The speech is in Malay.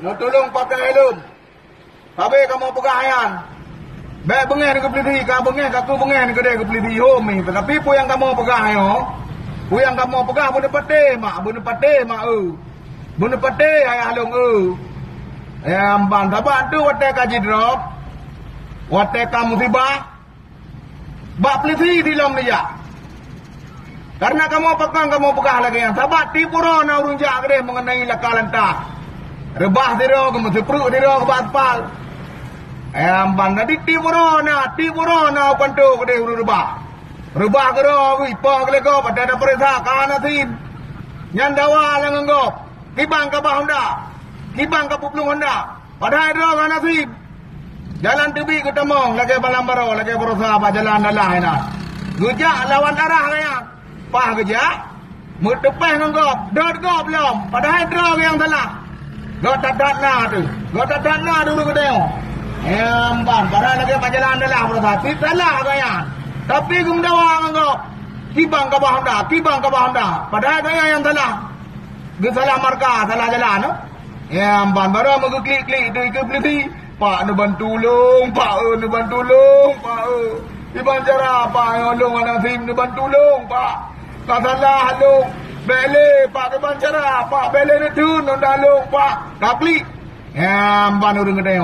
Nak tolong pakai helm. Habis kamu pegahan. Baik bengen ke peliti, ka bengen ka ku bengen ke dia ke peliti home ni. Tapi pu yang kamu pegah yo. Pu yang kamu pegah benda pate mak, Benda pate ayah long ban saban tu wate kaji drop. Wate kamu musibah. Bak peliti di dalam dia. Karena kamu pegah lagi yang sabat tipu na urun jak ke dia mengenai lakalan tak. Rebah diro ke mesti perut diro ke baspal. Ban tadi tipu na pantu ke dia urun rebah. Rebah ke ro ipa ke lego pada ada perintah kana tin. Nyandawa lang ngop. Kibang ka ba Honda. Kibang ka puplung Honda. Padahal ro kana tin. Jalan tebi ke temong lagi balambaro lagi berusaha apa jalan dalah ina. Gujak lawan arah kaya. Pah gejak. Mutepeh ngop. Dot gop belum. Padahal ro yang salah. Gak tadat na dulu ke dia. Ban padahal lagi apa jalan dalah berusaha. Ti salah kaya. Tapi gum dawa ngop. Kibang ka ba Honda. Padahal kaya yang salah. Salah markah, salah jalan no. Ban baru mau klik tu ke peliti. Pak nu bantulung, Pak nu bantulung, Pak. Iban cara Pak ngolong anak sim nu bantulung, Pak. Tak salah halung. Bele Pak iban cara Pak bele ni tu nu dalung, Pak. Tak klik. Ban urang kedai.